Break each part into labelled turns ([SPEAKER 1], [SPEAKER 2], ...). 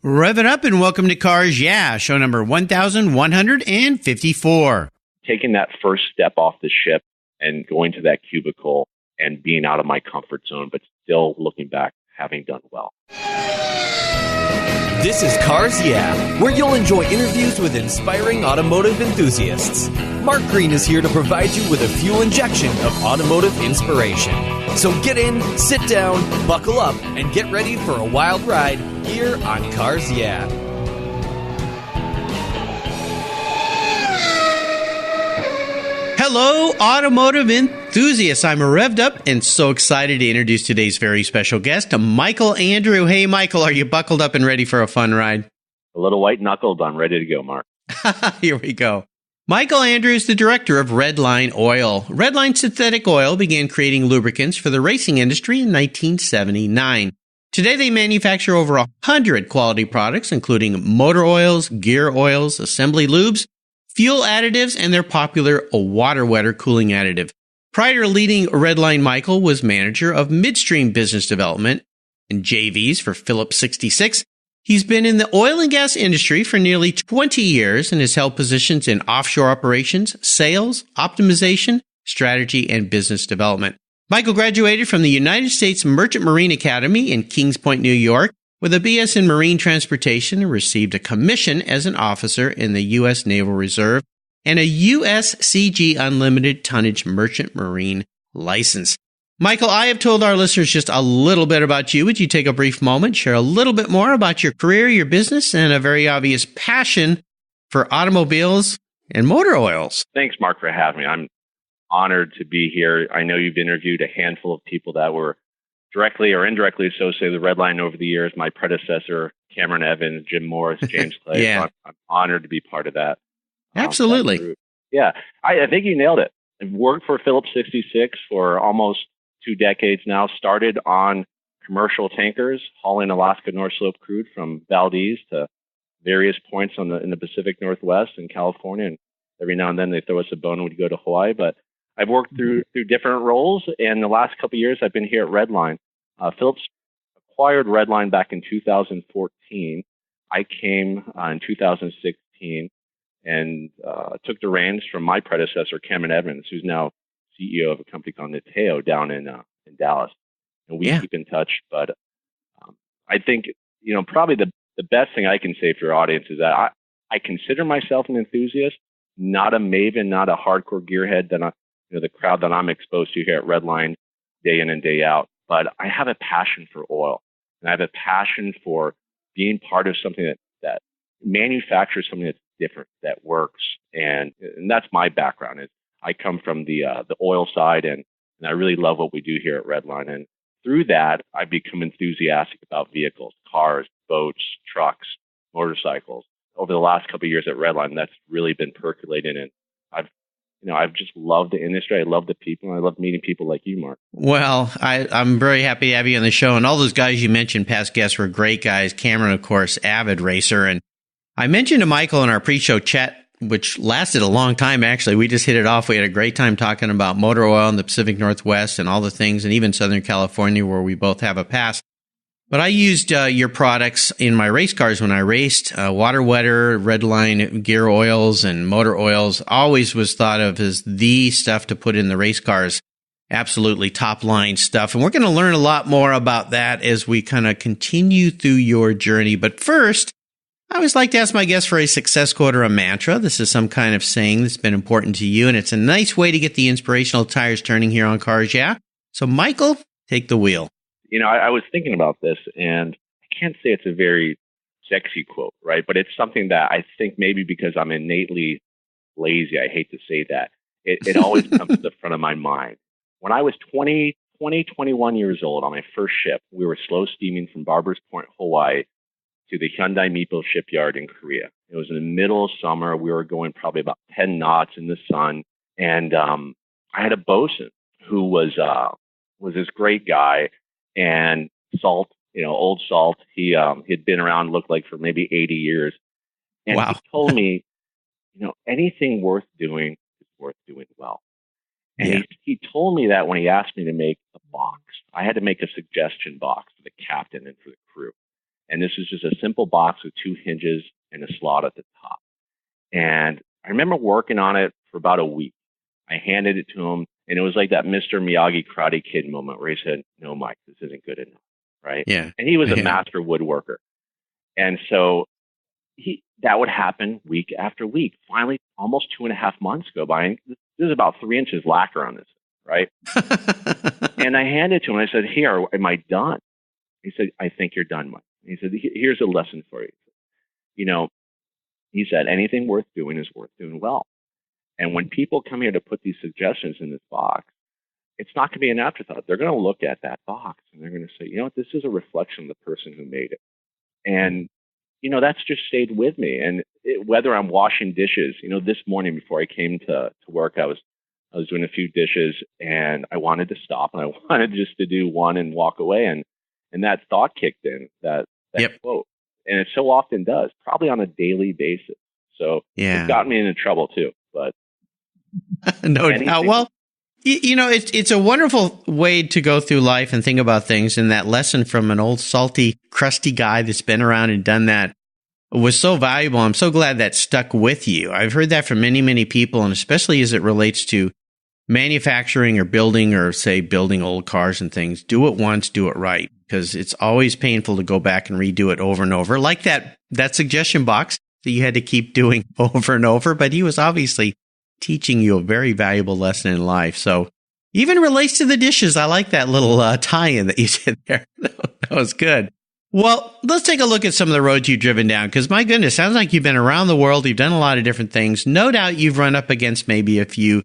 [SPEAKER 1] Rev it up and welcome to Cars Yeah, show number 1154.
[SPEAKER 2] Taking that first step off the ship and going to that cubicle and being out of my comfort zone, but still looking back, having done well.
[SPEAKER 3] This is Cars Yeah, where you'll enjoy interviews with inspiring automotive enthusiasts. Mark Green is here to provide you with a fuel injection of automotive inspiration. So get in, sit down, buckle up, and get ready for a wild ride here on Cars Yeah.
[SPEAKER 1] Hello, automotive enthusiasts. I'm revved up and so excited to introduce today's very special guest, Michael Andrew. Hey, Michael, are you buckled up and ready for a fun ride?
[SPEAKER 2] A little white-knuckled. I'm ready to go, Mark.
[SPEAKER 1] Here we go. Michael Andrew is the director of Redline Oil. Redline Synthetic Oil began creating lubricants for the racing industry in 1979. Today, they manufacture over 100 quality products, including motor oils, gear oils, assembly lubes, fuel additives, and their popular water wetter cooling additive. Prior to leading Redline, Michael was manager of midstream business development and JVs for Phillips 66. He's been in the oil and gas industry for nearly 20 years and has held positions in offshore operations, sales, optimization, strategy, and business development. Michael graduated from the United States Merchant Marine Academy in Kings Point, New York, with a BS in Marine Transportation, and received a commission as an officer in the U.S. Naval Reserve and a USCG Unlimited Tonnage Merchant Marine license. Michael, I have told our listeners just a little bit about you. Would you take a brief moment, share a little bit more about your career, your business, and a very obvious passion for automobiles and motor oils?
[SPEAKER 2] Thanks, Mark, for having me. I'm honored to be here. I know you've interviewed a handful of people that were directly or indirectly associated with Redline over the years. My predecessor, Cameron Evans, Jim Morris, James Clay.
[SPEAKER 1] Yeah.
[SPEAKER 2] So I'm honored to be part of that.
[SPEAKER 1] Absolutely.
[SPEAKER 2] That yeah, I think you nailed it. I've worked for Phillips 66 for almost 2 decades now. Started on commercial tankers, hauling Alaska North Slope crude from Valdez to various points in the Pacific Northwest and California. And every now and then they throw us a bone when we go to Hawaii. But I've worked through different roles. And the last couple of years, I've been here at Redline. Phillips acquired Redline back in 2014. I came in 2016 and took the reins from my predecessor, Cameron Evans, who's now CEO of a company called Nateo down in Dallas. And we keep in touch. But I think, probably the best thing I can say for your audience is that I consider myself an enthusiast, not a maven, not a hardcore gearhead that the crowd that I'm exposed to here at Redline day in and day out. But I have a passion for oil, and I have a passion for being part of something that manufactures something that's different, that works. And that's my background. Is I come from the oil side, and I really love what we do here at Redline. And through that, I've become enthusiastic about vehicles, cars, boats, trucks, motorcycles. Over the last couple of years at Redline, that's really been percolating, and I've just loved the industry. I love the people, and I love meeting people like you, Mark.
[SPEAKER 1] Well, I'm very happy to have you on the show. And all those guys you mentioned, past guests, were great guys. Cameron, of course, avid racer. And I mentioned to Michael in our pre-show chat, which lasted a long time, actually. We just hit it off. We had a great time talking about motor oil in the Pacific Northwest and all the things, and even Southern California, where we both have a past. But I used your products in my race cars when I raced. Water wetter, Redline gear oils, and motor oils always was thought of as the stuff to put in the race cars. Absolutely top line stuff. And we're going to learn a lot more about that as we kind of continue through your journey. But first, I always like to ask my guests for a success quote or a mantra. This is some kind of saying that's been important to you, and it's a nice way to get the inspirational tires turning here on Cars Yeah. So, Michael, take the wheel.
[SPEAKER 2] I was thinking about this, and I can't say it's a very sexy quote, right? But it's something that I think maybe because I'm innately lazy, I hate to say that, it always comes to the front of my mind. When I was 21 years old on my first ship, we were slow steaming from Barbers Point, Hawaii to the Hyundai Mipo shipyard in Korea. It was in the middle of summer. We were going probably about 10 knots in the sun. And I had a bosun who was this great guy. And Salt, old Salt, he'd been around, looked like, for maybe 80 years. And
[SPEAKER 1] Wow.
[SPEAKER 2] He told me, anything worth doing is worth doing well. And he told me that when he asked me to make a box. I had to make a suggestion box for the captain and for the crew. And this is just a simple box with 2 hinges and a slot at the top. And I remember working on it for about a week. I handed it to him, and it was like that Mr. Miyagi Karate Kid moment where he said, "No, Mike, this isn't good enough." Right?
[SPEAKER 1] Yeah.
[SPEAKER 2] And he was a master woodworker. And so that would happen week after week. Finally, almost 2.5 months go by, and there's about 3 inches lacquer on this, right? And I handed it to him, and I said, "Here, am I done?" He said, "I think you're done, Mike." He said, "Here's a lesson for you." You know, he said, anything worth doing is worth doing well. And when people come here to put these suggestions in this box, it's not going to be an afterthought. They're going to look at that box and they're going to say, you know what, this is a reflection of the person who made it. And, you know, that's just stayed with me. And whether I'm washing dishes, you know, this morning before I came to work, I was doing a few dishes and I wanted to stop and I wanted just to do one and walk away. And that thought kicked in, that quote. And it so often does, probably on a daily basis. So it's gotten me into trouble too, but
[SPEAKER 1] no doubt. Well, you know, it's a wonderful way to go through life and think about things. And that lesson from an old salty, crusty guy that's been around and done that was so valuable. I'm so glad that stuck with you. I've heard that from many, many people, and especially as it relates to manufacturing or building old cars and things. Do it once, do it right, because it's always painful to go back and redo it over and over. Like that suggestion box that you had to keep doing over and over, but he was obviously teaching you a very valuable lesson in life. So even relates to the dishes. I like that little tie-in that you did there. That was good. Well, let's take a look at some of the roads you've driven down, because my goodness, sounds like you've been around the world. You've done a lot of different things. No doubt you've run up against maybe a few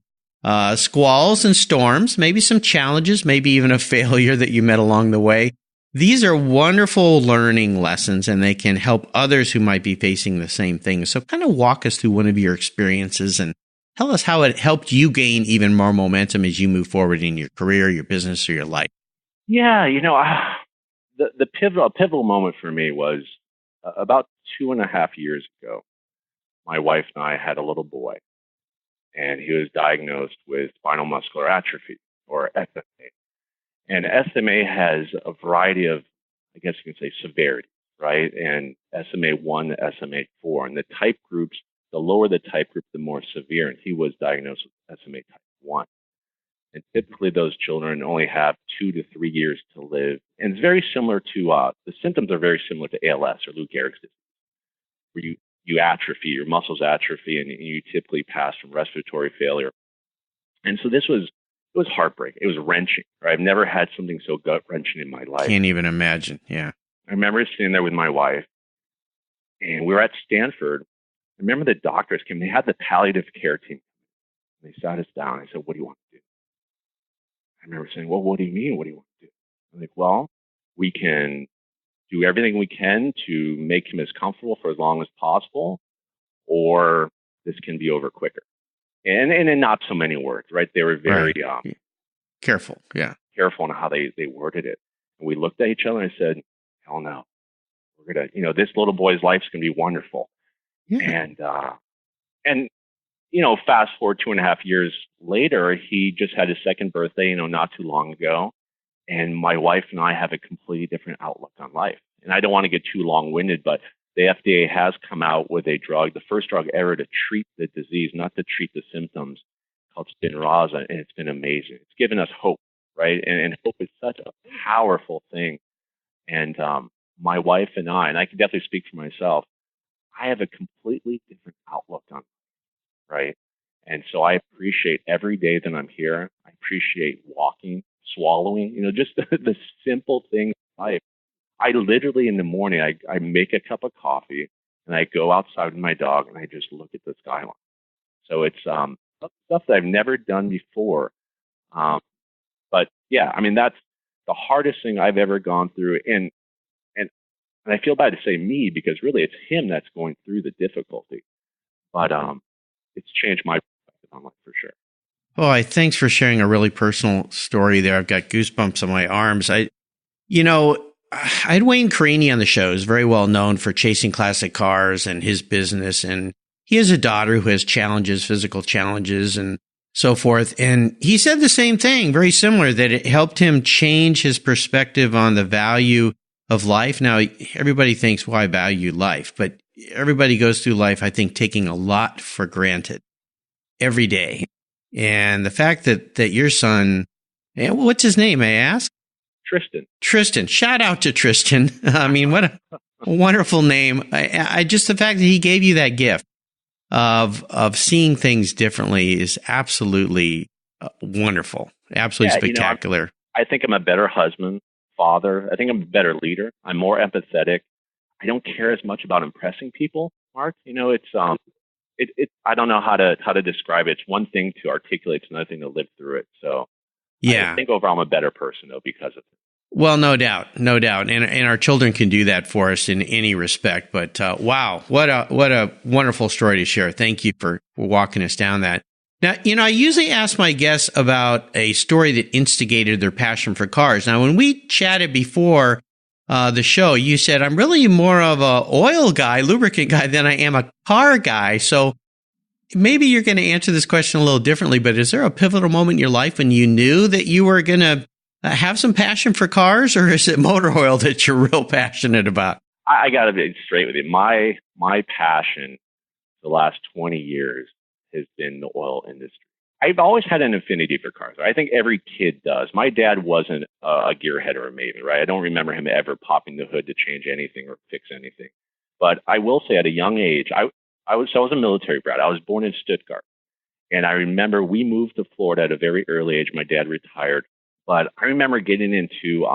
[SPEAKER 1] squalls and storms, maybe some challenges, maybe even a failure that you met along the way. These are wonderful learning lessons, and they can help others who might be facing the same thing. So kind of walk us through one of your experiences and tell us how it helped you gain even more momentum as you move forward in your career, your business, or your life.
[SPEAKER 2] Yeah, you know, the pivotal moment for me was about 2.5 years ago. My wife and I had a little boy, and he was diagnosed with spinal muscular atrophy, or SMA. And SMA has a variety of, I guess you can say, severity, right? And SMA 1 to SMA 4. And the type groups, the lower the type group, the more severe. And he was diagnosed with SMA type 1. And typically those children only have 2 to 3 years to live. And it's very similar to, the symptoms are very similar to ALS or Lou Gehrig's disease, where you atrophy, your muscles atrophy, and you typically pass from respiratory failure. And so it was heartbreaking. It was wrenching. Right? I've never had something so gut-wrenching in my life.
[SPEAKER 1] Can't even imagine, yeah.
[SPEAKER 2] I remember sitting there with my wife, and we were at Stanford. I remember the doctors came. They had the palliative care team. They sat us down. I said, "What do you want to do?" I remember saying, "Well, what do you mean? What do you want to do?" I'm like, "Well, we can do everything we can to make him as comfortable for as long as possible, or this can be over quicker." And in not so many words, right? They were very
[SPEAKER 1] careful,
[SPEAKER 2] careful on how they worded it. And we looked at each other and I said, "Hell no, we're gonna, this little boy's life's gonna be wonderful." Yeah. And fast forward 2.5 years later, he just had his second birthday, not too long ago. And my wife and I have a completely different outlook on life. And I don't want to get too long-winded, but the FDA has come out with a drug, the first drug ever to treat the disease, not to treat the symptoms, called Spinraza, and it's been amazing. It's given us hope, right? And hope is such a powerful thing. And my wife and I can definitely speak for myself, I have a completely different outlook on it, right? And so I appreciate every day that I'm here. I appreciate walking, swallowing, just the simple things in life. I literally in the morning, I make a cup of coffee and I go outside with my dog and I just look at the skyline. So it's stuff that I've never done before. But yeah, I mean, that's the hardest thing I've ever gone through. And I feel bad to say me, because really it's him that's going through the difficulty. But it's changed my perspective on life for sure.
[SPEAKER 1] Oh, thanks for sharing a really personal story there. I've got goosebumps on my arms. I had Wayne Carini on the show. He's very well known for chasing classic cars and his business. And he has a daughter who has challenges, physical challenges and so forth. And he said the same thing, very similar, that it helped him change his perspective on the value of life. Now, everybody thinks, well, I value life, but everybody goes through life, I think, taking a lot for granted every day. And the fact that your son, what's his name, may I ask?
[SPEAKER 2] Tristan.
[SPEAKER 1] Shout out to Tristan. I mean, what a wonderful name. I just, the fact that he gave you that gift of seeing things differently is absolutely wonderful. Absolutely spectacular.
[SPEAKER 2] I think I'm a better husband, father. I think I'm a better leader. I'm more empathetic. I don't care as much about impressing people, Mark. It's I don't know how to describe it. It's one thing to articulate, it's another thing to live through it. So I think overall I'm a better person though because of it.
[SPEAKER 1] Well, no doubt. And our children can do that for us in any respect. But wow, what a wonderful story to share. Thank you for walking us down that. Now, I usually ask my guests about a story that instigated their passion for cars. Now, when we chatted before the show, you said, I'm really more of a oil guy, lubricant guy than I am a car guy. So maybe you're going to answer this question a little differently, but is there a pivotal moment in your life when you knew that you were going to have some passion for cars, or is it motor oil that you're real passionate about?
[SPEAKER 2] I got to be straight with you. My passion the last 20 years has been the oil industry. I've always had an affinity for cars. I think every kid does. My dad wasn't a gearhead or a maven, right? I don't remember him ever popping the hood to change anything or fix anything. But I will say at a young age, I was a military brat. I was born in Stuttgart. And I remember we moved to Florida at a very early age. My dad retired. But I remember getting into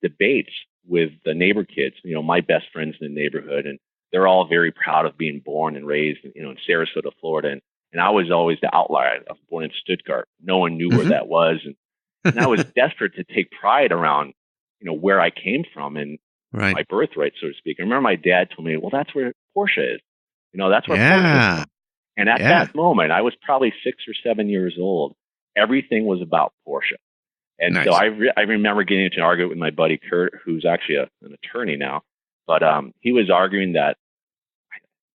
[SPEAKER 2] debates with the neighbor kids, my best friends in the neighborhood. And they're all very proud of being born and raised, in Sarasota, Florida. And I was always the outlier. I was born in Stuttgart. No one knew where that was. And I was desperate to take pride around, where I came from and my birthright, so to speak. I remember my dad told me, well, that's where Porsche is. That's where Porsche is from. And at that moment, I was probably 6 or 7 years old. Everything was about Porsche. And so I remember getting into an argument with my buddy Kurt, who's actually an attorney now. But he was arguing that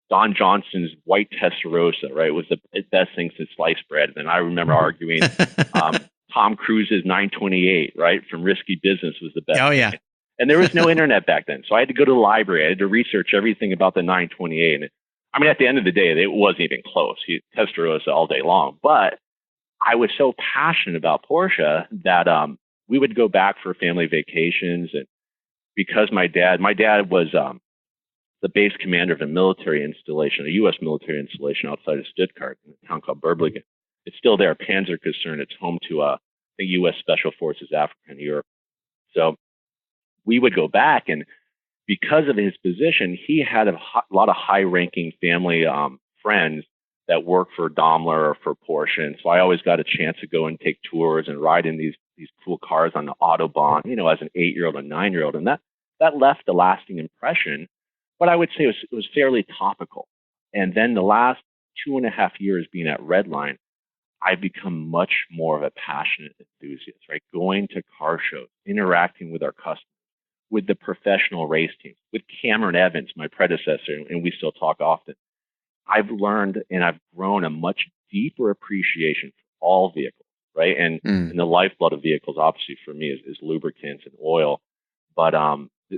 [SPEAKER 2] Don Johnson's white Testarossa, right, was the best thing since sliced bread. And I remember arguing Tom Cruise's 928, right, from Risky Business was the best.
[SPEAKER 1] Oh, yeah.
[SPEAKER 2] And there was no internet back then. So I had to go to the library. I had to research everything about the 928. And I mean, at the end of the day, it wasn't even close. Testarossa all day long. But I was so passionate about Porsche that we would go back for family vacations. And because my dad was the base commander of a military installation, a U.S. military installation outside of Stuttgart in a town called Berblingen. It's still there, Panzerkaserne. It's home to the U.S. Special Forces Africa and Europe. So we would go back, and because of his position, he had a lot of high-ranking family friends that worked for Daimler or for Porsche. And so I always got a chance to go and take tours and ride in these cool cars on the Autobahn, as an 8-year-old and 9-year-old. And that left a lasting impression. But I would say it was fairly topical. And then the last 2.5 years being at Redline, I've become much more of a passionate enthusiast, right? Going to car shows, interacting with our customers, with the professional race teams, with Cameron Evans, my predecessor, and we still talk often. I've learned and I've grown a much deeper appreciation for all vehicles, right? And the lifeblood of vehicles, obviously, for me is lubricants and oil. But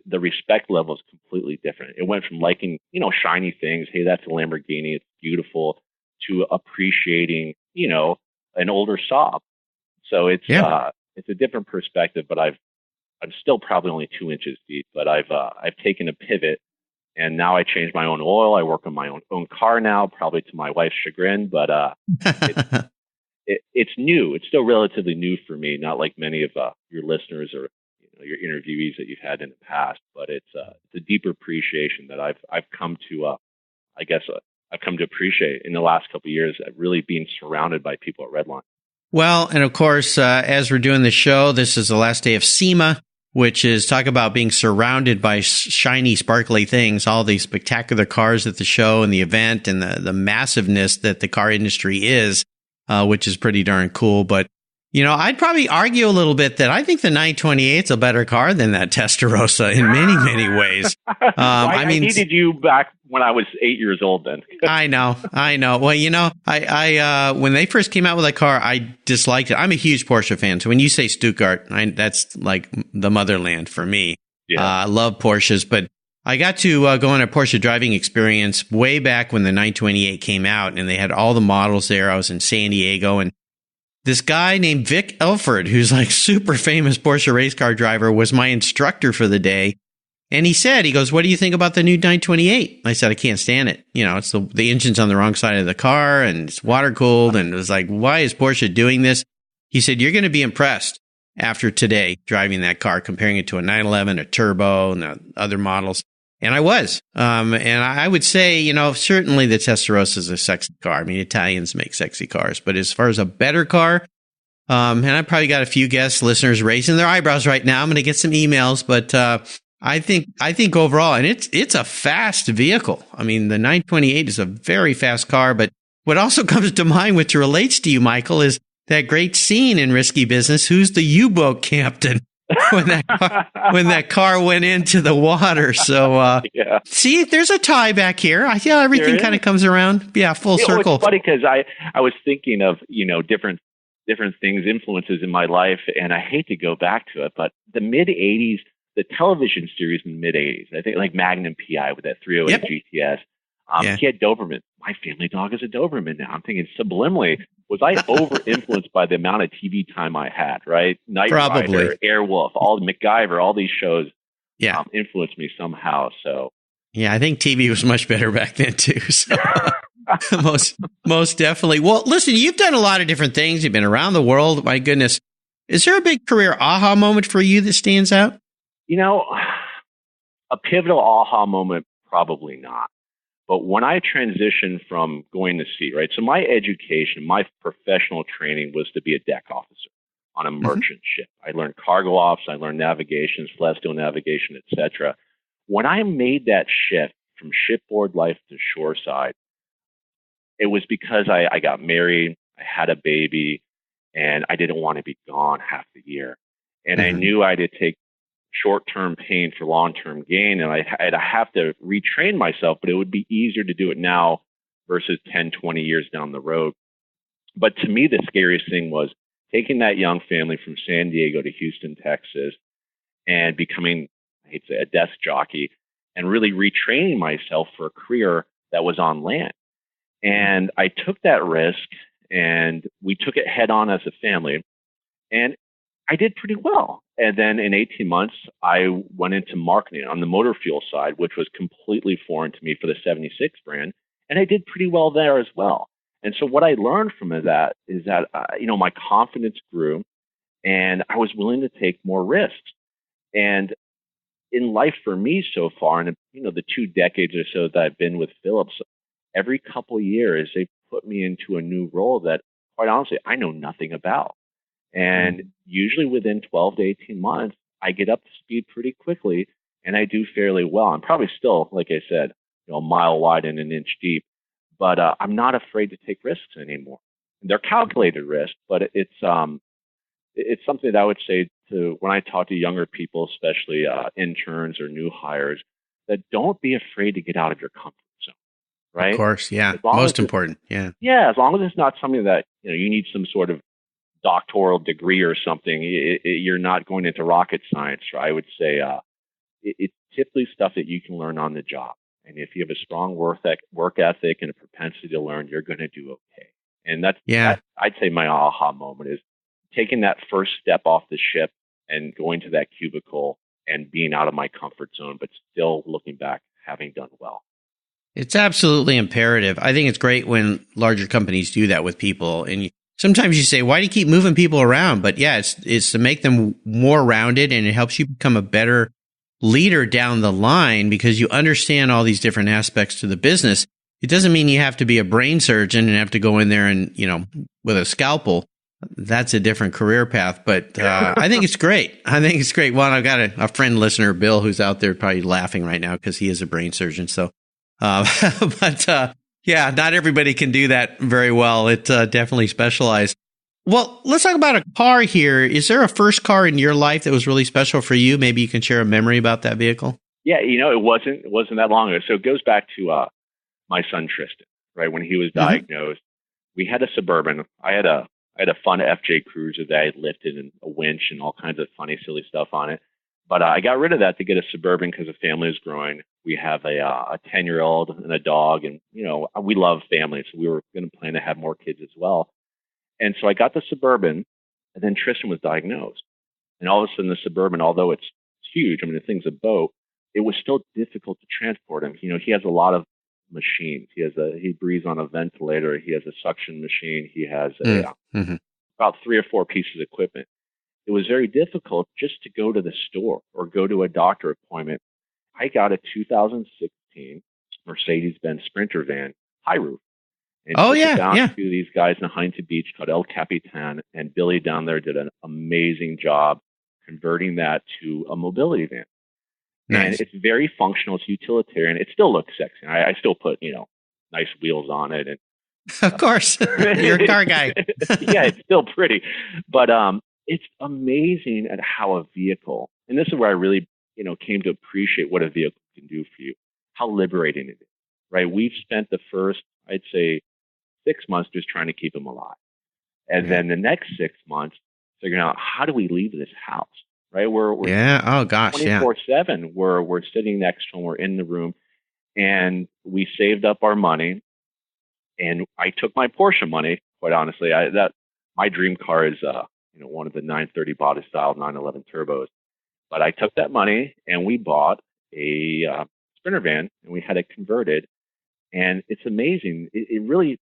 [SPEAKER 2] the respect level is completely different. It went from liking, shiny things. Hey, that's a Lamborghini. It's beautiful, to appreciating, an older Saab. So it's a different perspective, but I'm still probably only 2 inches deep, but I've taken a pivot, and now I change my own oil. I work on my own car now, probably to my wife's chagrin, but it's new. It's still relatively new for me, not like many of your listeners or your interviewees that you've had in the past, but it's a deeper appreciation that I've come to I've come to appreciate in the last couple of years, really being surrounded by people at Redline.
[SPEAKER 1] Well, and of course, as we're doing the show, this is the last day of SEMA, which is talk about being surrounded by shiny, sparkly things, all these spectacular cars at the show and the event, and the massiveness that the car industry is, which is pretty darn cool. But I'd probably argue a little bit that I think the 928 is a better car than that Testarossa in many, many ways.
[SPEAKER 2] I needed you back when I was 8 years old then.
[SPEAKER 1] I know. Well, I when they first came out with that car, I disliked it. I'm a huge Porsche fan. So when you say Stuttgart, that's like the motherland for me. I love Porsches, but I got to go on a Porsche driving experience way back when the 928 came out, and they had all the models there. I was in San Diego, and this guy named Vic Elford, who's like super famous Porsche race car driver, was my instructor for the day. And he goes, what do you think about the new 928? I said, I can't stand it. It's the engine's on the wrong side of the car, and it's water cooled. And it was like, why is Porsche doing this? He said, you're going to be impressed after today driving that car, comparing it to a 911, a turbo, and the other models. And I was. And I would say, certainly the Testarossa is a sexy car. I mean, Italians make sexy cars. But as far as a better car, and I probably got a few guest listeners raising their eyebrows right now. I'm going to get some emails, but I think overall, and it's a fast vehicle. I mean, the 928 is a very fast car. But what also comes to mind, which relates to you, Michael, is that great scene in Risky Business. Who's the U-boat captain? when that car went into the water. So, see, there's a tie back here. Everything kind of comes around. Yeah, full circle.
[SPEAKER 2] It's funny because I was thinking of, different things, influences in my life, and I hate to go back to it, but the mid-'80s, the television series in the mid-'80s, I think like Magnum PI with that 308 GTS. He had Doberman. My family dog is a Doberman now. I'm thinking subliminally, was I over-influenced by the amount of TV time I had, right? Knight Rider, Airwolf, all MacGyver, all these shows influenced me somehow. So
[SPEAKER 1] yeah, I think TV was much better back then too. So most definitely. Well, listen, you've done a lot of different things. You've been around the world. My goodness. Is there a big career aha moment for you that stands out?
[SPEAKER 2] A pivotal aha moment, probably not. But when I transitioned from going to sea, right? So my education, my professional training was to be a deck officer on a merchant ship. I learned cargo ops, I learned navigation, celestial navigation, etc. When I made that shift from shipboard life to shoreside, it was because I got married, I had a baby, and I didn't want to be gone half the year. And I knew I had to take short-term pain for long-term gain, and I'd have to retrain myself, but it would be easier to do it now versus 10, 20 years down the road. But to me, the scariest thing was taking that young family from San Diego to Houston, Texas, and becoming, I hate to say, a desk jockey, and really retraining myself for a career that was on land. And I took that risk, and we took it head on as a family, and I did pretty well. And then in 18 months, I went into marketing on the motor fuel side, which was completely foreign to me for the 76 brand. And I did pretty well there as well. And so what I learned from that is that, my confidence grew, and I was willing to take more risks. And in life for me so far, and the 2 decades or so that I've been with Philips, every couple of years, they put me into a new role that, quite honestly, I know nothing about. And usually within 12 to 18 months, I get up to speed pretty quickly, and I do fairly well. I'm probably still, like I said, a mile wide and an inch deep, but I'm not afraid to take risks anymore. And they're calculated risks, but it's something that I would say to when I talk to younger people, especially interns or new hires, that don't be afraid to get out of your comfort zone. Right?
[SPEAKER 1] Of course, yeah, most important. Yeah,
[SPEAKER 2] as long as it's not something that you need some sort of doctoral degree or something, you're not going into rocket science. Right? I would say it's typically stuff that you can learn on the job. And if you have a strong work ethic and a propensity to learn, you're going to do okay. And I'd say my aha moment is taking that first step off the ship and going to that cubicle and being out of my comfort zone, but still looking back, having done well.
[SPEAKER 1] It's absolutely imperative. I think it's great when larger companies do that with people. And sometimes you say, why do you keep moving people around? But yeah, it's to make them more rounded, and it helps you become a better leader down the line because you understand all these different aspects to the business. It doesn't mean you have to be a brain surgeon and have to go in there and, with a scalpel. That's a different career path. But I think it's great. Well, I've got a friend listener, Bill, who's out there probably laughing right now because he is a brain surgeon. So, yeah, not everybody can do that very well. It's definitely specialized. Well, let's talk about a car here. Is there a first car in your life that was really special for you? Maybe you can share a memory about that vehicle.
[SPEAKER 2] Yeah, it wasn't that long ago. So it goes back to my son Tristan, right? When he was diagnosed, we had a Suburban. I had a fun FJ Cruiser that I had lifted and a winch and all kinds of funny, silly stuff on it. But I got rid of that to get a Suburban because the family is growing. We have a 10-year-old and a dog, and we love families, so we were going to plan to have more kids as well. And so I got the Suburban, and then Tristan was diagnosed. And all of a sudden, the Suburban, although it's huge, I mean, the thing's a boat, it was still difficult to transport him. He has a lot of machines. He breathes on a ventilator. He has a suction machine. He has about 3 or 4 pieces of equipment. It was very difficult just to go to the store or go to a doctor appointment. I got a 2016 Mercedes-Benz Sprinter van, high roof. And took it down to these guys in Huntington Beach called El Capitan, and Billy down there did an amazing job converting that to a mobility van. Nice. And it's very functional. It's utilitarian. It still looks sexy. I still put, nice wheels on it. And
[SPEAKER 1] of course, you're a car guy.
[SPEAKER 2] Yeah, it's still pretty. But it's amazing at how a vehicle, and this is where I really, came to appreciate what a vehicle can do for you, how liberating it is, right? We've spent the first, I'd say, 6 months just trying to keep them alive. And then the next 6 months, figuring out how do we leave this house, right? We're 24/7. We're sitting next to them. We're in the room, and we saved up our money. And I took my Porsche money, quite honestly. My dream car is, one of the 930 body style 911 turbos. But I took that money and we bought a Sprinter van, and we had it converted. And it's amazing. It really,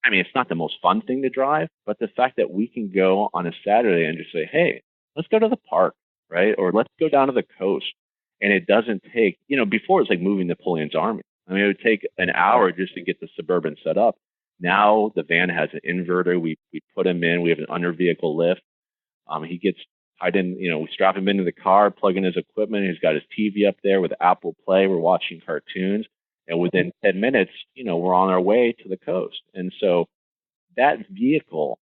[SPEAKER 2] it's not the most fun thing to drive, but the fact that we can go on a Saturday and just say, hey, let's go to the park, right? Or let's go down to the coast. And it doesn't take, before it's like moving Napoleon's army. It would take an hour just to get the Suburban set up. Now the van has an inverter. We put him in. We have an under vehicle lift. He gets tied in, we strap him into the car, plug in his equipment. He's got his TV up there with Apple Play. We're watching cartoons. And within 10 minutes, we're on our way to the coast. And so that vehicle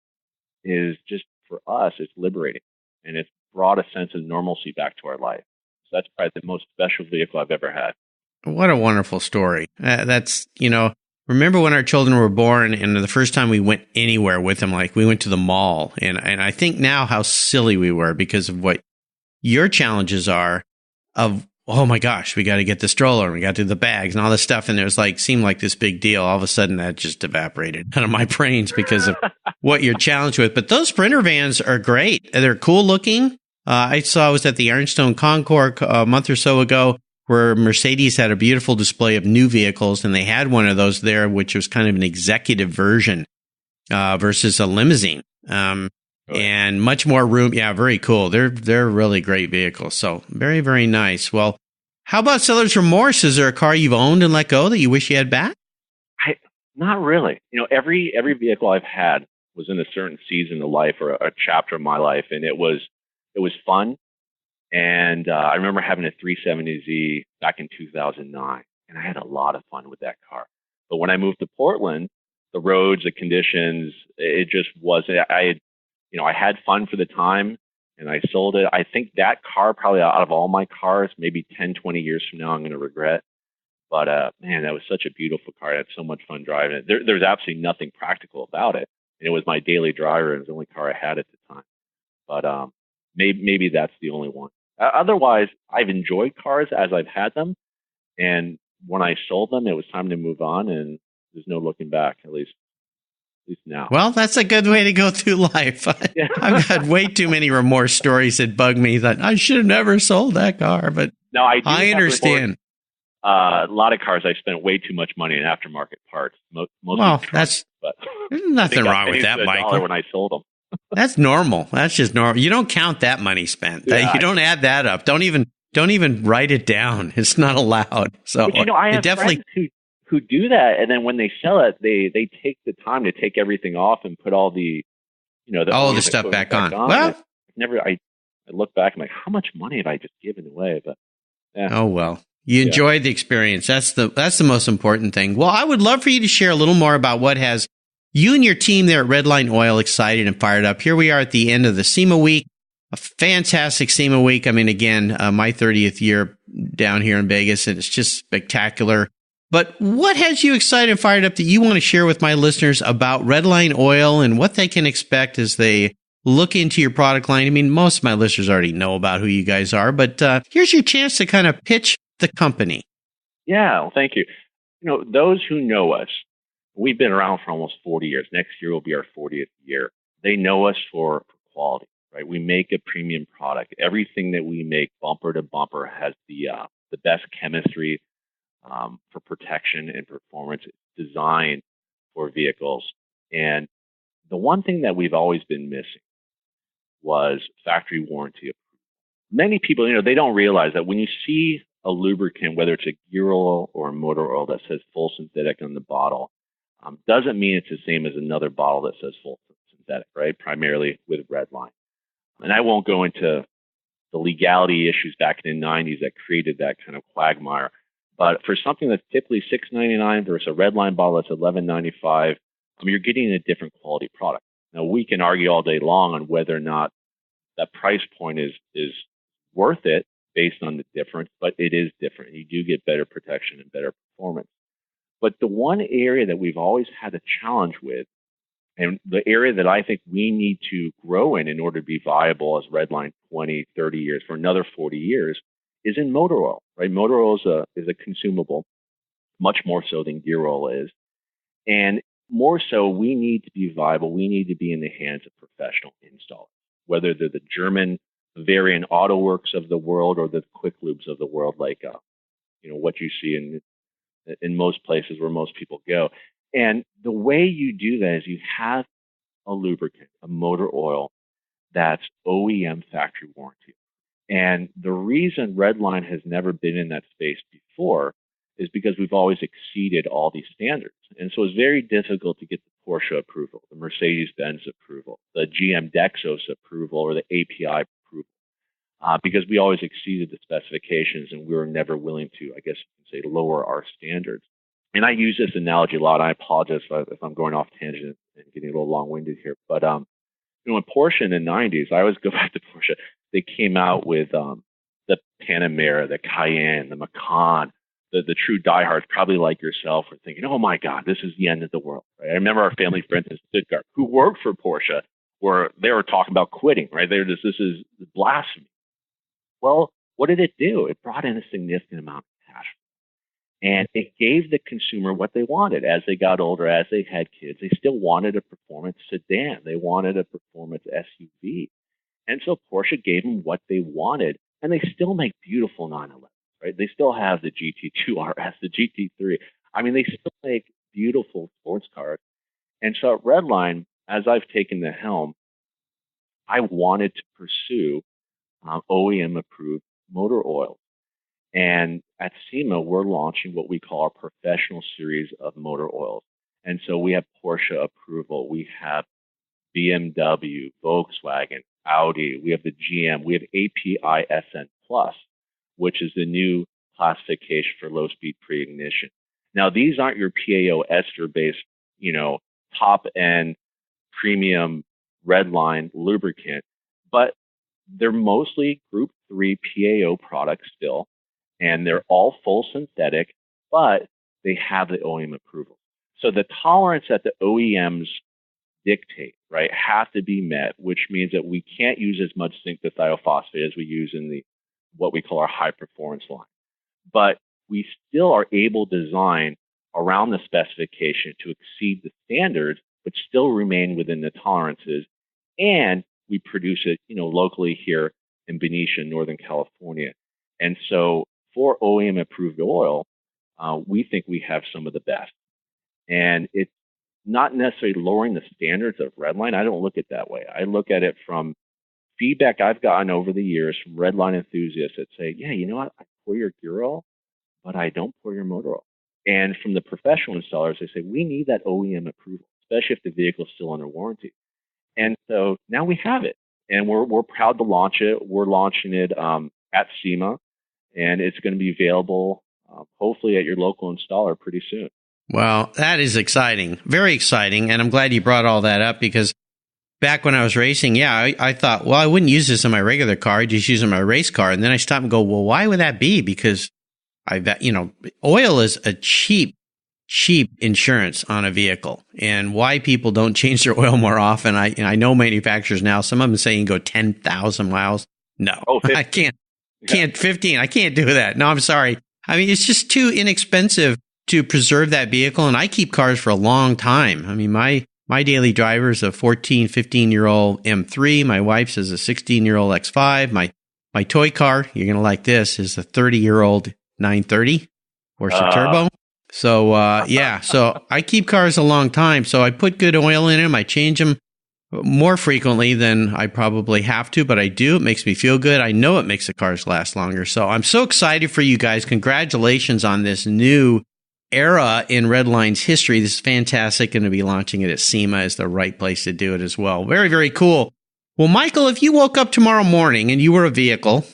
[SPEAKER 2] is just, for us, it's liberating. And it's brought a sense of normalcy back to our life. So that's probably the most special vehicle I've ever had.
[SPEAKER 1] What a wonderful story. That's, remember when our children were born and the first time we went anywhere with them, like we went to the mall. And I think now how silly we were because of what your challenges are of, oh my gosh, we got to get the stroller and we got to do the bags and all this stuff. And it was seemed like this big deal. All of a sudden that just evaporated out of my brains because of what you're challenged with. But those Sprinter vans are great. They're cool looking. I was at the Ironstone Concours a month or so ago, where Mercedes had a beautiful display of new vehicles, and they had one of those there, which was kind of an executive version versus a limousine, and much more room. Yeah, very cool. They're really great vehicles. So very, very nice. Well, how about seller's remorse? Is there a car you've owned and let go that you wish you had back?
[SPEAKER 2] Not really. Every vehicle I've had was in a certain season of life or a chapter of my life, and it was fun. And I remember having a 370Z back in 2009, and I had a lot of fun with that car. But when I moved to Portland, the roads, the conditions, it just wasn't. I had fun for the time, and I sold it. I think that car, probably out of all my cars, maybe 10, 20 years from now, I'm going to regret. But man, that was such a beautiful car. I had so much fun driving it. There's absolutely nothing practical about it. And it was my daily driver, and it was the only car I had at the time. But maybe that's the only one. Otherwise, I've enjoyed cars as I've had them. And when I sold them, it was time to move on, and there's no looking back, at least now.
[SPEAKER 1] Well, that's a good way to go through life.
[SPEAKER 2] Yeah.
[SPEAKER 1] I've had way too many remorse stories that bug me that I should have never sold that car. But
[SPEAKER 2] no,
[SPEAKER 1] I understand.
[SPEAKER 2] A lot of cars I spent way too much money in aftermarket parts.
[SPEAKER 1] There's nothing wrong with that, Michael.
[SPEAKER 2] When I sold them.
[SPEAKER 1] That's normal. That's just normal. You don't count that money spent.
[SPEAKER 2] Yeah,
[SPEAKER 1] you don't add that up. Don't even write it down. It's not allowed. So
[SPEAKER 2] I have friends who do that, and then when they sell it, they take the time to take everything off and put all the
[SPEAKER 1] the stuff back on. Well,
[SPEAKER 2] I look back and I'm like, how much money have I just given away? But yeah.
[SPEAKER 1] Oh well. You enjoyed the experience. That's the most important thing. Well, I would love for you to share a little more about what has you and your team there at Redline Oil excited and fired up. Here we are at the end of the SEMA week, a fantastic SEMA week. I mean, again, my 30th year down here in Vegas, and it's just spectacular. But what has you excited and fired up that you want to share with my listeners about Redline Oil and what they can expect as they look into your product line. I mean, most of my listeners already know about who you guys are, but here's your chance to kind of pitch the company.
[SPEAKER 2] Yeah, well, thank you. Those who know us, we've been around for almost 40 years. Next year will be our 40th year. They know us for quality, right? We make a premium product. Everything that we make, bumper to bumper, has the best chemistry for protection and performance. It's designed for vehicles. And the one thing that we've always been missing was factory warranty. Many people, they don't realize that when you see a lubricant, whether it's a gear oil or a motor oil that says full synthetic on the bottle, doesn't mean it's the same as another bottle that says full synthetic, right? Primarily with Redline. And I won't go into the legality issues back in the 90s that created that kind of quagmire. But for something that's typically $6.99 versus a Redline bottle that's $11.95, you're getting a different quality product. Now, we can argue all day long on whether or not that price point is worth it based on the difference, but it is different. You do get better protection and better performance. But the one area that we've always had a challenge with, and the area that I think we need to grow in order to be viable as Redline 20, 30 years, for another 40 years, is in motor oil, right? Motor oil is a consumable, much more so than gear oil is. And more so, we need to be viable. We need to be in the hands of professional installers, whether they're the German Bavarian Auto Works of the world or the Quick Lubes of the world, like what you see in most places where most people go. And the way you do that is you have a lubricant, a motor oil, that's OEM factory warranty. And the reason Redline has never been in that space before is because we've always exceeded all these standards. And so it's very difficult to get the Porsche approval, the Mercedes-Benz approval, the GM Dexos approval, or the API approval, because we always exceeded the specifications and we were never willing to, I guess you can say, lower our standards. And I use this analogy a lot. I apologize if I'm going off tangent and getting a little long-winded here. But in Porsche in the 90s, I always go back to Porsche. They came out with the Panamera, the Cayenne, the Macan. The true diehards, probably like yourself, are thinking, oh my God, this is the end of the world. Right? I remember our family friends in Stuttgart who worked for Porsche, where they were talking about quitting, right? This is blasphemy. Well, what did it do? It brought in a significant amount of cash. And it gave the consumer what they wanted. As they got older, as they had kids, they still wanted a performance sedan. They wanted a performance SUV. And so Porsche gave them what they wanted. And they still make beautiful 911. Right? They still have the GT2 RS, the GT3. I mean, they still make beautiful sports cars. And so at Redline, as I've taken the helm, I wanted to pursue OEM-approved motor oils. And at SEMA, we're launching what we call our professional series of motor oils. And so we have Porsche approval. We have BMW, Volkswagen, Audi. We have the GM. We have API SN Plus, which is the new classification for low-speed pre-ignition. Now, these aren't your PAO ester-based, top-end premium Redline lubricant, but they're mostly Group 3 PAO products still, and they're all full synthetic, but they have the OEM approval. So the tolerance that the OEMs dictate, right, have to be met, which means that we can't use as much zinc thiophosphate as we use in what we call our high performance line. But we still are able to design around the specification to exceed the standards, but still remain within the tolerances. And we produce it, locally here in Benicia, Northern California. And so for OEM approved oil, we think we have some of the best. And it's not necessarily lowering the standards of Redline. I don't look at it that way. I look at it from feedback I've gotten over the years from Redline enthusiasts that say, yeah, you know what? I pour your gear oil, but I don't pour your motor oil. And from the professional installers, they say, we need that OEM approval, especially if the vehicle is still under warranty. And so now we have it, and we're proud to launch it. We're launching it at SEMA, and it's going to be available hopefully at your local installer pretty soon.
[SPEAKER 1] Well, that is exciting, very exciting. And I'm glad you brought all that up because back when I was racing, I thought, well, I wouldn't use this in my regular car. I'd just use it in my race car. And then I stopped and go, well, why would that be? Because oil is a cheap cheap insurance on a vehicle and why people don't change their oil more often. I know manufacturers now, some of them say you can go 10,000 miles. No, I can't 15. I can't do that. No, I'm sorry. I mean, it's just too inexpensive to preserve that vehicle. And I keep cars for a long time. I mean, my daily driver is a 14, 15-year-old M3. My wife's is a 16-year-old X5. My toy car, you're going to like this, is a 30-year-old 930 or turbo. So, so I keep cars a long time. So I put good oil in them. I change them more frequently than I probably have to, but I do. It makes me feel good. I know it makes the cars last longer. So I'm so excited for you guys. Congratulations on this new era in Redline's history. This is fantastic. Going to be launching it at SEMA is the right place to do it as well. Very, very cool. Well, Michael, if you woke up tomorrow morning and you were a vehicle,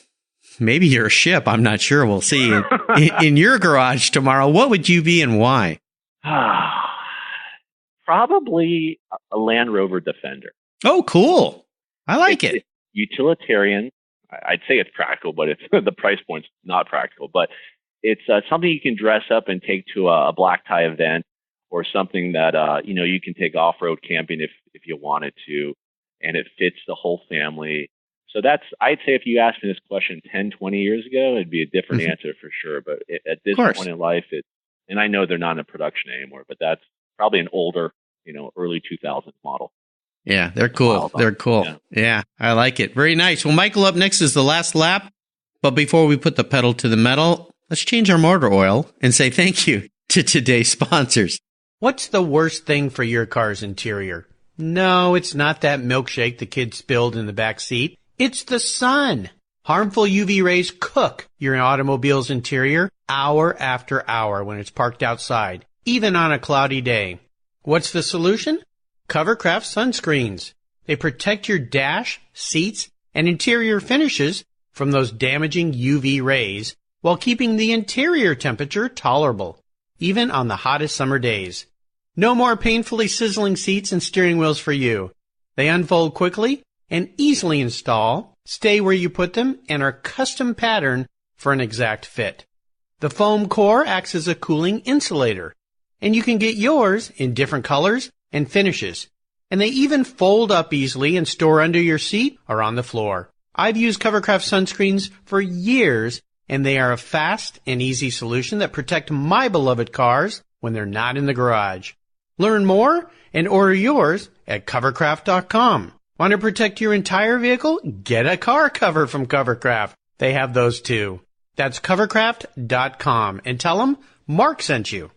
[SPEAKER 1] maybe you're a ship, I'm not sure. We'll see. In your garage tomorrow, what would you be and why?
[SPEAKER 2] Probably a Land Rover Defender.
[SPEAKER 1] Oh, cool. I like it.
[SPEAKER 2] Utilitarian. I'd say it's practical, but it's the price point's not practical. But it's something you can dress up and take to a black tie event, or something that you can take off-road camping if you wanted to, and it fits the whole family. So I'd say if you asked me this question 10, 20 years ago, it'd be a different answer for sure. But at this point in life, and I know they're not in production anymore, but that's probably an older, early 2000s model.
[SPEAKER 1] Yeah, they're cool. They're cool. Yeah, I like it. Very nice. Well, Michael, up next is the last lap. But before we put the pedal to the metal, let's change our motor oil and say thank you to today's sponsors. What's the worst thing for your car's interior? No, it's not that milkshake the kid spilled in the back seat. It's the sun. Harmful UV rays cook your automobile's interior hour after hour when it's parked outside, even on a cloudy day. What's the solution? Covercraft Sunscreens. They protect your dash, seats, and interior finishes from those damaging UV rays while keeping the interior temperature tolerable, even on the hottest summer days. No more painfully sizzling seats and steering wheels for you. They unfold quickly and easily install, stay where you put them, and are custom patterned for an exact fit. The foam core acts as a cooling insulator, and you can get yours in different colors and finishes. And they even fold up easily and store under your seat or on the floor. I've used Covercraft Sunscreens for years, and they are a fast and easy solution that protect my beloved cars when they're not in the garage. Learn more and order yours at covercraft.com. Want to protect your entire vehicle? Get a car cover from Covercraft. They have those too. That's covercraft.com, and tell them Mark sent you.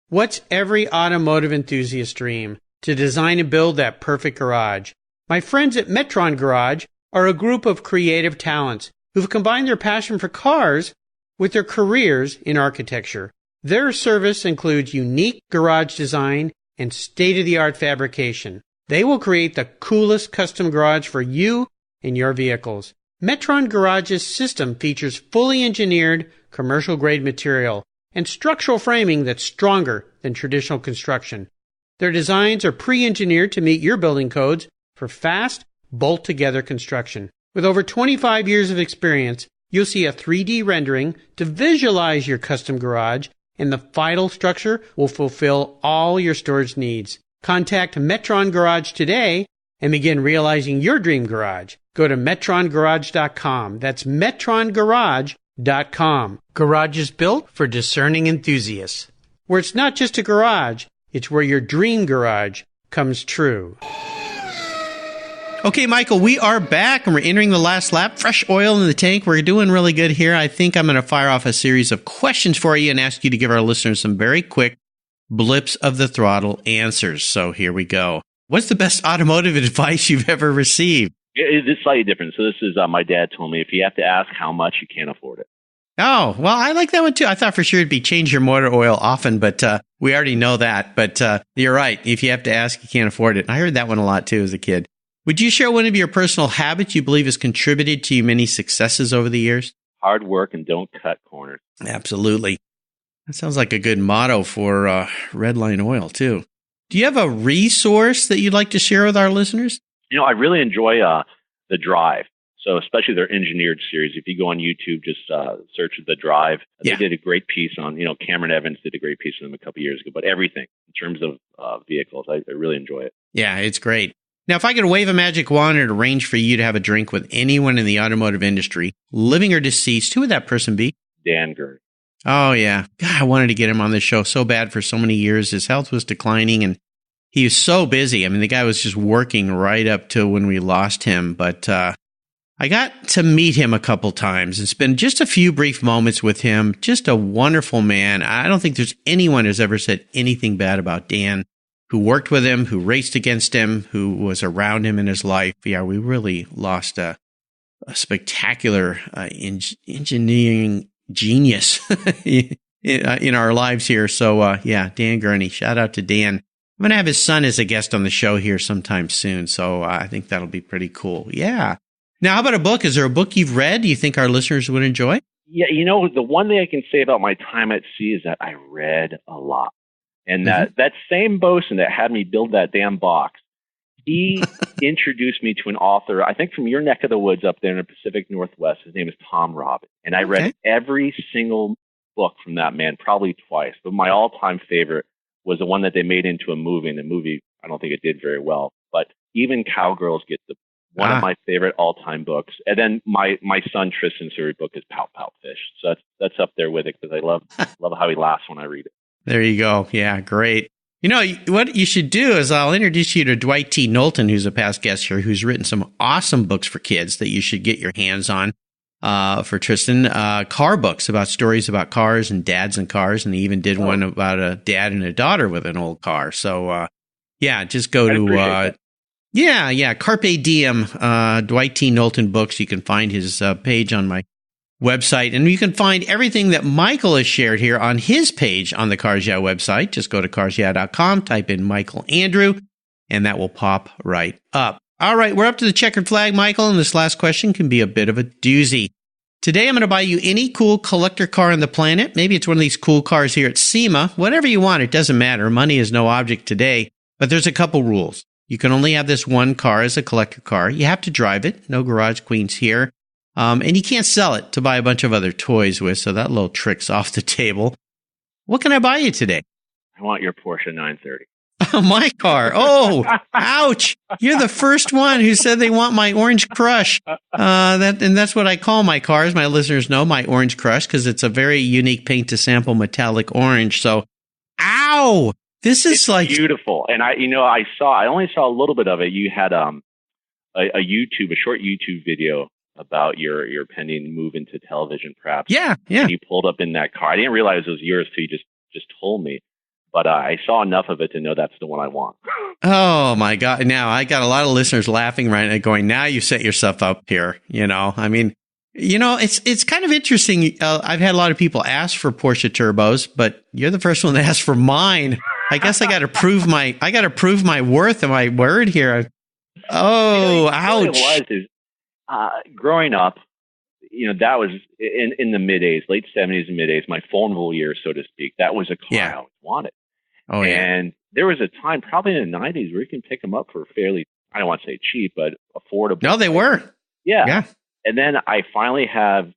[SPEAKER 1] What's every automotive enthusiast's dream? To design and build that perfect garage. My friends at Metron Garage are a group of creative talents who've combined their passion for cars with their careers in architecture. Their service includes unique garage design and state-of-the-art fabrication. They will create the coolest custom garage for you and your vehicles. Metron Garage's system features fully engineered commercial-grade material and structural framing that's stronger than traditional construction. Their designs are pre-engineered to meet your building codes for fast, bolt-together construction. With over 25 years of experience, you'll see a 3D rendering to visualize your custom garage, and the final structure will fulfill all your storage needs. Contact Metron Garage today and begin realizing your dream garage. Go to metrongarage.com. That's metrongarage.com. Garage is built for discerning enthusiasts. Where it's not just a garage, it's where your dream garage comes true. Okay, Michael, we are back and we're entering the last lap. Fresh oil in the tank. We're doing really good here. I think I'm going to fire off a series of questions for you and ask you to give our listeners some very quick blips of the throttle answers. So here we go. What's the best automotive advice you've ever received?
[SPEAKER 2] It's slightly different. So this is my dad told me if you have to ask how much, you can't afford it.
[SPEAKER 1] Oh, well, I like that one too. I thought for sure it'd be change your motor oil often, but we already know that. But you're right. If you have to ask, you can't afford it. I heard that one a lot too as a kid. Would you share one of your personal habits you believe has contributed to your many successes over the years?
[SPEAKER 2] Hard work and don't cut corners.
[SPEAKER 1] Absolutely. That sounds like a good motto for Redline Oil, too. Do you have a resource that you'd like to share with our listeners?
[SPEAKER 2] I really enjoy the drive. So especially their engineered series. If you go on YouTube, just search The Drive. They did a great piece on, Cameron Evans did a great piece on them a couple years ago, but everything in terms of vehicles, I really enjoy it.
[SPEAKER 1] Yeah, it's great. Now, if I could wave a magic wand and arrange for you to have a drink with anyone in the automotive industry, living or deceased, who would that person be?
[SPEAKER 2] Dan Gurney.
[SPEAKER 1] Oh, yeah. God, I wanted to get him on the show so bad for so many years. His health was declining, and he was so busy. I mean, the guy was just working right up to when we lost him. But I got to meet him a couple times and spend just a few brief moments with him. Just a wonderful man. I don't think there's anyone who's ever said anything bad about Dan, who worked with him, who raced against him, who was around him in his life. Yeah, we really lost a spectacular engineering genius in our lives here. So, Dan Gurney, shout out to Dan. I'm going to have his son as a guest on the show here sometime soon. So I think that'll be pretty cool. Yeah. Now, how about a book? Is there a book you've read you think our listeners would enjoy?
[SPEAKER 2] Yeah, the one thing I can say about my time at sea is that I read a lot. And that same bosun that had me build that damn box, he introduced me to an author, I think from your neck of the woods up there in the Pacific Northwest. His name is Tom Robbins. And I read every single book from that man, probably twice. But my all-time favorite was the one that they made into a movie. And the movie, I don't think it did very well. But Even Cowgirls gets one of my favorite all-time books. And then my son Tristan's favorite book is Pout Pout Fish. So that's up there with it because I love how he laughs when I read it.
[SPEAKER 1] There you go. Yeah, great. What you should do is I'll introduce you to Dwight T. Knowlton, who's a past guest here, who's written some awesome books for kids that you should get your hands on for Tristan. Car books about stories about cars and dads and cars. And he even did one about a dad and a daughter with an old car. So, just go to... Carpe Diem, Dwight T. Knowlton Books. You can find his page on my website. And you can find everything that Michael has shared here on his page on the Cars Yeah website. Just go to carsyeah.com, type in Michael Andrew, and that will pop right up. All right, we're up to the checkered flag, Michael, and this last question can be a bit of a doozy. Today, I'm going to buy you any cool collector car on the planet. Maybe it's one of these cool cars here at SEMA. Whatever you want, it doesn't matter. Money is no object today, but there's a couple rules. You can only have this one car as a collector car. You have to drive it. No garage queens here. And you can't sell it to buy a bunch of other toys with, so that little trick's off the table. What can I buy you today?
[SPEAKER 2] I want your Porsche 930.
[SPEAKER 1] Oh, my car. Oh, ouch. You're the first one who said they want my Orange Crush. And that's what I call my cars. My listeners know my Orange Crush because it's a very unique paint to sample metallic orange. So, ow. It's like
[SPEAKER 2] beautiful. And I only saw a little bit of it. You had a short YouTube video about your pending move into television, perhaps.
[SPEAKER 1] Yeah.
[SPEAKER 2] And you pulled up in that car. I didn't realize it was yours till you just told me. But I saw enough of it to know that's the one I want.
[SPEAKER 1] Oh, my God. Now, I got a lot of listeners laughing right now going, now you set yourself up here. I mean, it's kind of interesting. I've had a lot of people ask for Porsche turbos, but you're the first one to ask for mine. I guess I got to prove my worth and my word here. Oh, ouch.
[SPEAKER 2] What it was is, growing up, that was in the mid-80s, late 70s and mid-80s, my vulnerable years, so to speak. That was a car I always wanted.
[SPEAKER 1] Oh, yeah.
[SPEAKER 2] And there was a time, probably in the 90s, where you can pick them up for fairly, I don't want to say cheap, but affordable.
[SPEAKER 1] No, they were.
[SPEAKER 2] Yeah. And then I finally have,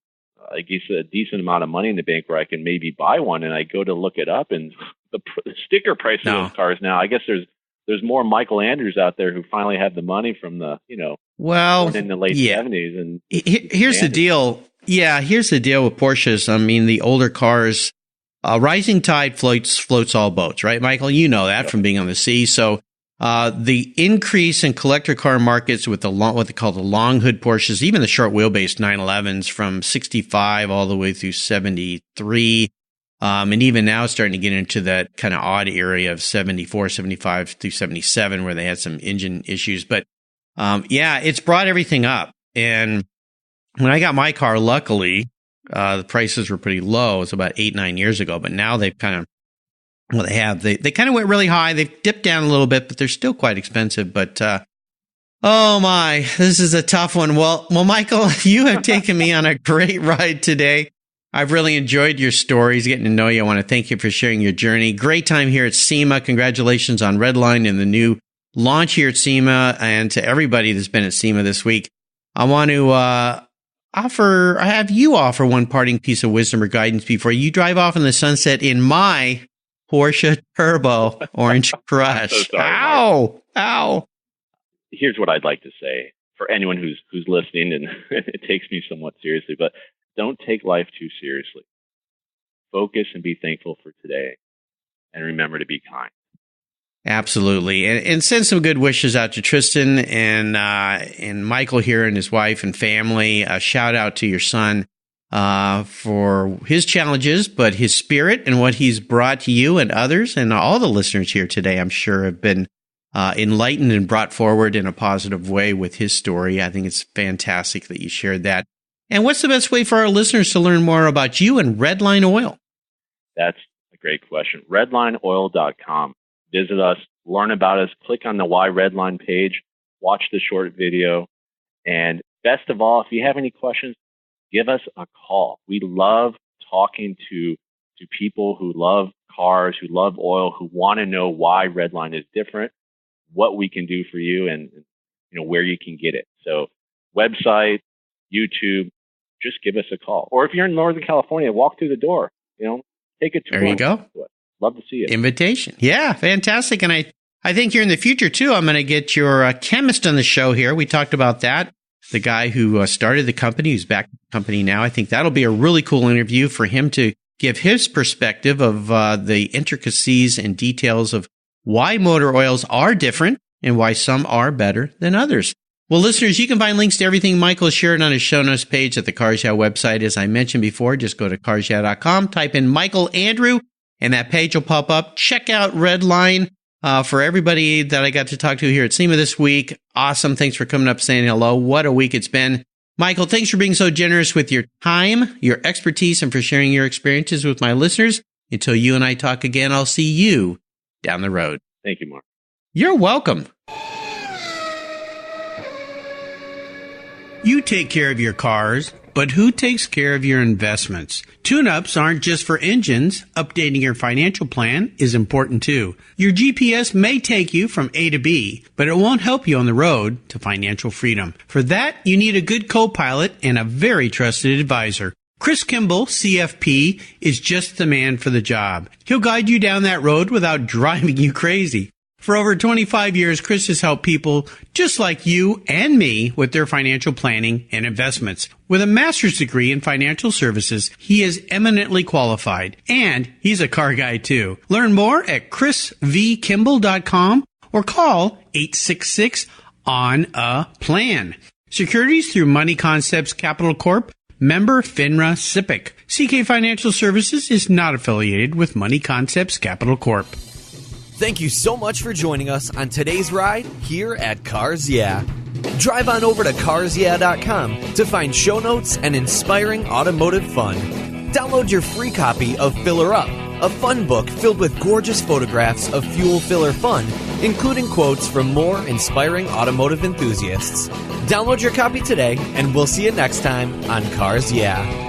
[SPEAKER 2] I guess, a decent amount of money in the bank where I can maybe buy one, and I go to look it up, and the sticker price of those cars now, I guess there's more Michael Andrews out there who finally have the money from the, in the late 70s. And
[SPEAKER 1] here's the deal. Yeah, here's the deal with Porsches. I mean, the older cars, rising tide floats all boats, right, Michael? You know that from being on the sea. So the increase in collector car markets with what they call the long hood Porsches, even the short wheelbase 911s from 65 all the way through 73. And even now starting to get into that kind of odd area of 74, 75 through 77 where they had some engine issues. But it's brought everything up. And when I got my car, luckily, the prices were pretty low. It was about 8-9 years ago. But now they've kind of, they kind of went really high. They've dipped down a little bit, but they're still quite expensive. But oh my, this is a tough one. Well, Michael, you have taken me on a great ride today. I've really enjoyed your stories, getting to know you. I want to thank you for sharing your journey. Great time here at SEMA. Congratulations on Redline and the new launch here at SEMA, and to everybody that's been at SEMA this week. I want to have you offer one parting piece of wisdom or guidance before you drive off in the sunset in my Porsche Turbo Orange Crush.
[SPEAKER 2] So sorry,
[SPEAKER 1] Ow! Ow!
[SPEAKER 2] Here's what I'd like to say for anyone who's listening, and it takes me somewhat seriously, but don't take life too seriously. Focus and be thankful for today, and remember to be kind.
[SPEAKER 1] Absolutely. And send some good wishes out to Tristan and Michael here and his wife and family. A shout out to your son for his challenges, but his spirit and what he's brought to you and others and all the listeners here today, I'm sure, have been enlightened and brought forward in a positive way with his story. I think it's fantastic that you shared that. And what's the best way for our listeners to learn more about you and Redline Oil?
[SPEAKER 2] That's a great question. Redlineoil.com. Visit us, learn about us, click on the Why Redline page, watch the short video, and best of all, if you have any questions, give us a call. We love talking to people who love cars, who love oil, who want to know why Redline is different, what we can do for you, and where you can get it. So website, YouTube, just give us a call. Or if you're in Northern California, walk through the door, take a tour.
[SPEAKER 1] There you go.
[SPEAKER 2] Love to see you.
[SPEAKER 1] Invitation. Yeah, fantastic. And I think here in the future, too, I'm going to get your chemist on the show here. We talked about that. The guy who started the company, who's back in the company now. I think that'll be a really cool interview for him to give his perspective of the intricacies and details of why motor oils are different and why some are better than others. Well, listeners, you can find links to everything Michael shared on his show notes page at the Cars Yeah website. As I mentioned before, just go to carsyeah.com, type in Michael Andrew, and that page will pop up. Check out Redline for everybody that I got to talk to here at SEMA this week. Awesome. Thanks for coming up saying hello. What a week it's been. Michael, thanks for being so generous with your time, your expertise, and for sharing your experiences with my listeners. Until you and I talk again, I'll see you down the road.
[SPEAKER 2] Thank you, Mark.
[SPEAKER 1] You're welcome. You take care of your cars, but who takes care of your investments? Tune-ups aren't just for engines. Updating your financial plan is important too. Your GPS may take you from A to B, but it won't help you on the road to financial freedom. For that, you need a good co-pilot and a very trusted advisor. Chris Kimball, CFP, is just the man for the job. He'll guide you down that road without driving you crazy. For over 25 years, Chris has helped people just like you and me with their financial planning and investments. With a master's degree in financial services, he is eminently qualified, and he's a car guy too. Learn more at chrisvkimball.com or call 866-ON-A-PLAN. Securities through Money Concepts Capital Corp., member FINRA SIPC. CK Financial Services is not affiliated with Money Concepts Capital Corp.
[SPEAKER 3] Thank you so much for joining us on today's ride here at Cars Yeah. Drive on over to carsyeah.com to find show notes and inspiring automotive fun. Download your free copy of Filler Up, a fun book filled with gorgeous photographs of fuel filler fun, including quotes from more inspiring automotive enthusiasts. Download your copy today, and we'll see you next time on Cars Yeah.